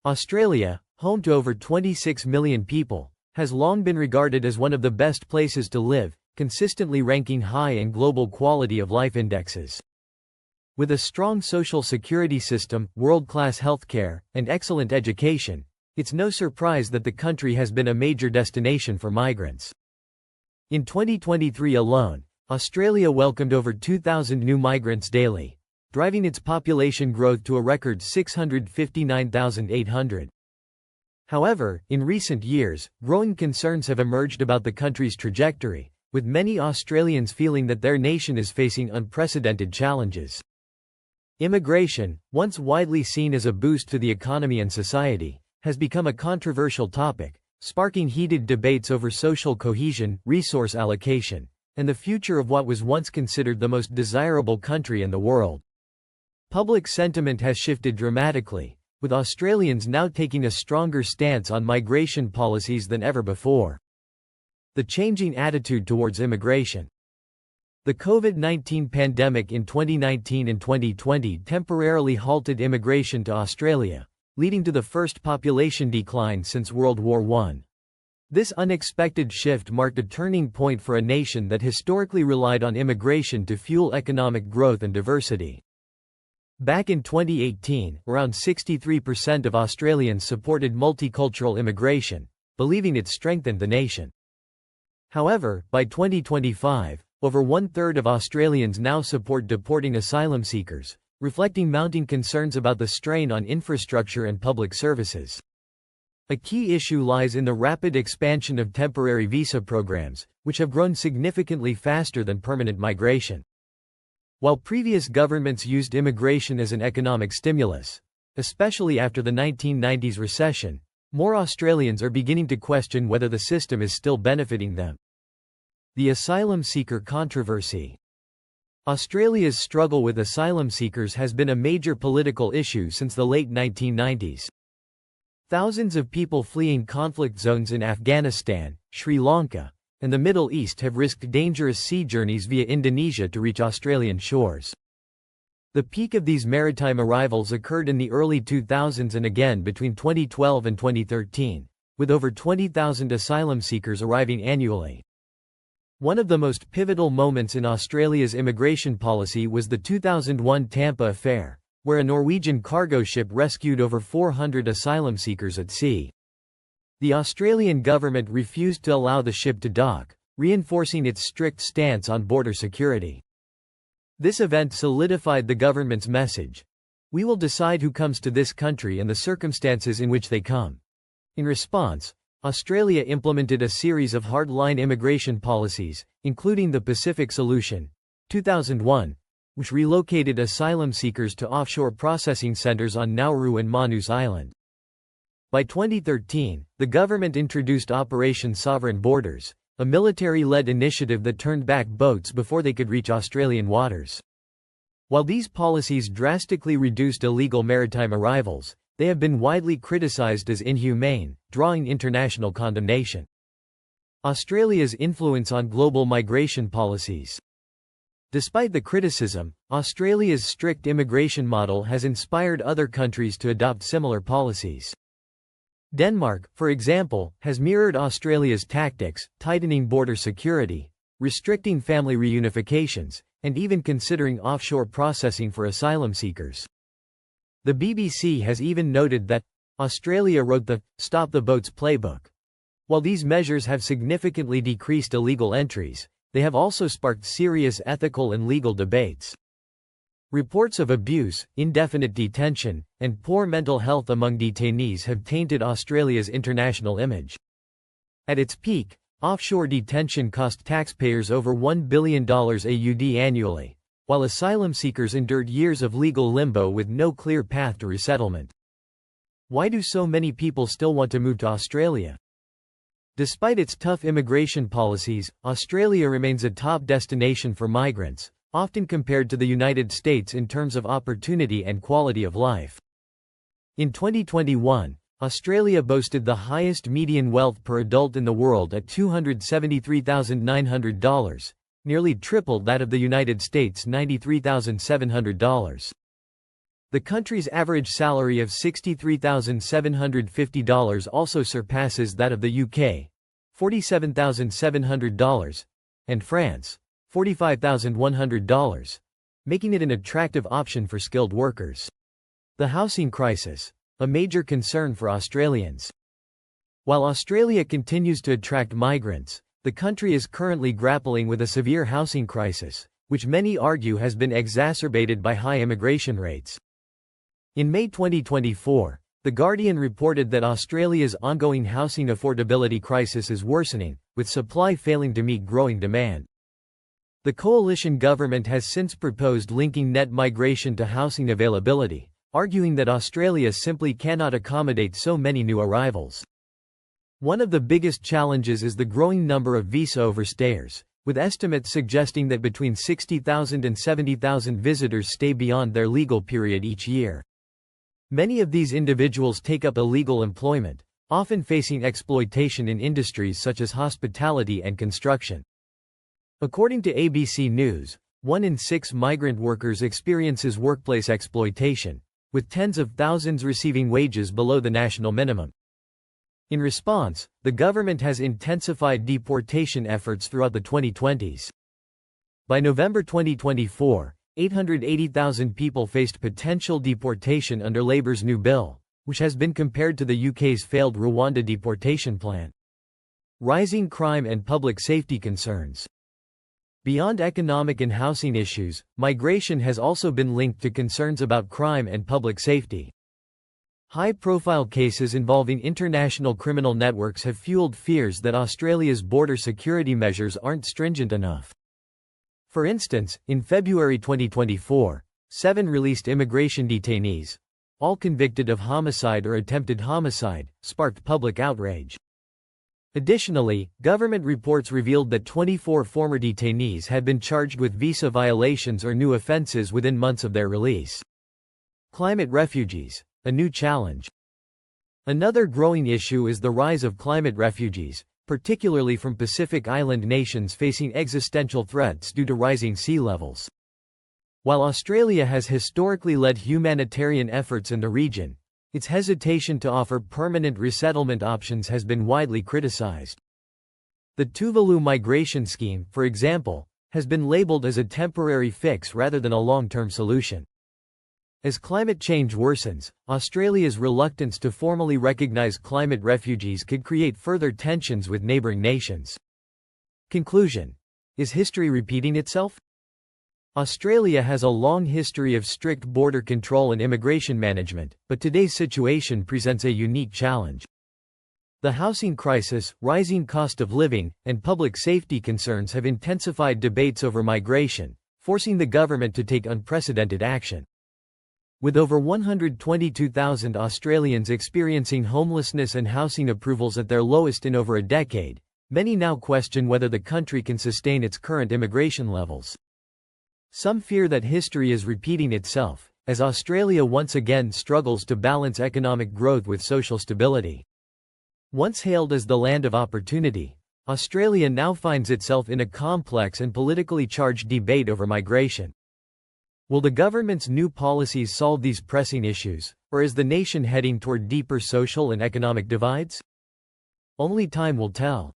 Australia, home to over 26 million people, has long been regarded as one of the best places to live, consistently ranking high in global quality of life indexes. With a strong social security system, world-class healthcare, and excellent education, it's no surprise that the country has been a major destination for migrants. In 2023 alone, Australia welcomed over 2,000 new migrants daily, driving its population growth to a record 659,800. However, in recent years, growing concerns have emerged about the country's trajectory, with many Australians feeling that their nation is facing unprecedented challenges. Immigration, once widely seen as a boost to the economy and society, has become a controversial topic, sparking heated debates over social cohesion, resource allocation, and the future of what was once considered the most desirable country in the world. Public sentiment has shifted dramatically, with Australians now taking a stronger stance on migration policies than ever before. The changing attitude towards immigration. The COVID-19 pandemic in 2019 and 2020 temporarily halted immigration to Australia, leading to the first population decline since World War I. This unexpected shift marked a turning point for a nation that historically relied on immigration to fuel economic growth and diversity. Back in 2018, around 63% of Australians supported multicultural immigration, believing it strengthened the nation. However, by 2025, over one-third of Australians now support deporting asylum seekers, reflecting mounting concerns about the strain on infrastructure and public services. A key issue lies in the rapid expansion of temporary visa programs, which have grown significantly faster than permanent migration. While previous governments used immigration as an economic stimulus, especially after the 1990s recession, more Australians are beginning to question whether the system is still benefiting them. The asylum seeker controversy. Australia's struggle with asylum seekers has been a major political issue since the late 1990s. Thousands of people fleeing conflict zones in Afghanistan, Sri Lanka, and the Middle East have risked dangerous sea journeys via Indonesia to reach Australian shores. The peak of these maritime arrivals occurred in the early 2000s and again between 2012 and 2013, with over 20,000 asylum seekers arriving annually. One of the most pivotal moments in Australia's immigration policy was the 2001 Tampa affair, where a Norwegian cargo ship rescued over 400 asylum seekers at sea. The Australian government refused to allow the ship to dock, reinforcing its strict stance on border security. This event solidified the government's message: "We will decide who comes to this country and the circumstances in which they come." In response, Australia implemented a series of hard-line immigration policies, including the Pacific Solution, 2001, which relocated asylum seekers to offshore processing centers on Nauru and Manus Island. By 2013, the government introduced Operation Sovereign Borders, a military-led initiative that turned back boats before they could reach Australian waters. While these policies drastically reduced illegal maritime arrivals, they have been widely criticized as inhumane, drawing international condemnation. Australia's influence on global migration policies. Despite the criticism, Australia's strict immigration model has inspired other countries to adopt similar policies. Denmark, for example, has mirrored Australia's tactics, tightening border security, restricting family reunifications, and even considering offshore processing for asylum seekers. The BBC has even noted that Australia wrote the "Stop the Boats" playbook. While these measures have significantly decreased illegal entries, they have also sparked serious ethical and legal debates. Reports of abuse, indefinite detention, and poor mental health among detainees have tainted Australia's international image. At its peak, offshore detention cost taxpayers over $1 billion AUD annually, while asylum seekers endured years of legal limbo with no clear path to resettlement. Why do so many people still want to move to Australia? Despite its tough immigration policies, Australia remains a top destination for migrants, often compared to the United States in terms of opportunity and quality of life. In 2021, Australia boasted the highest median wealth per adult in the world at $273,900, nearly triple that of the United States' $93,700. The country's average salary of $63,750 also surpasses that of the UK, $47,700, and France, $45,100, making it an attractive option for skilled workers. The housing crisis, a major concern for Australians. While Australia continues to attract migrants, the country is currently grappling with a severe housing crisis, which many argue has been exacerbated by high immigration rates. In May 2024, The Guardian reported that Australia's ongoing housing affordability crisis is worsening, with supply failing to meet growing demand. The coalition government has since proposed linking net migration to housing availability, arguing that Australia simply cannot accommodate so many new arrivals. One of the biggest challenges is the growing number of visa overstayers, with estimates suggesting that between 60,000 and 70,000 visitors stay beyond their legal period each year. Many of these individuals take up illegal employment, often facing exploitation in industries such as hospitality and construction. According to ABC News, 1 in 6 migrant workers experiences workplace exploitation, with tens of thousands receiving wages below the national minimum. In response, the government has intensified deportation efforts throughout the 2020s. By November 2024, 880,000 people faced potential deportation under Labour's new bill, which has been compared to the UK's failed Rwanda deportation plan. Rising crime and public safety concerns. Beyond economic and housing issues, migration has also been linked to concerns about crime and public safety. High-profile cases involving international criminal networks have fueled fears that Australia's border security measures aren't stringent enough. For instance, in February 2024, 7 released immigration detainees, all convicted of homicide or attempted homicide, sparked public outrage. Additionally, government reports revealed that 24 former detainees had been charged with visa violations or new offenses within months of their release. Climate refugees, a new challenge. Another growing issue is the rise of climate refugees, particularly from Pacific Island nations facing existential threats due to rising sea levels. While Australia has historically led humanitarian efforts in the region, its hesitation to offer permanent resettlement options has been widely criticized. The Tuvalu migration scheme, for example, has been labeled as a temporary fix rather than a long-term solution. As climate change worsens, Australia's reluctance to formally recognize climate refugees could create further tensions with neighboring nations. Conclusion: is history repeating itself? Australia has a long history of strict border control and immigration management, but today's situation presents a unique challenge. The housing crisis, rising cost of living, and public safety concerns have intensified debates over migration, forcing the government to take unprecedented action. With over 122,000 Australians experiencing homelessness and housing approvals at their lowest in over a decade, many now question whether the country can sustain its current immigration levels. Some fear that history is repeating itself, as Australia once again struggles to balance economic growth with social stability. Once hailed as the land of opportunity, Australia now finds itself in a complex and politically charged debate over migration. Will the government's new policies solve these pressing issues, or is the nation heading toward deeper social and economic divides? Only time will tell.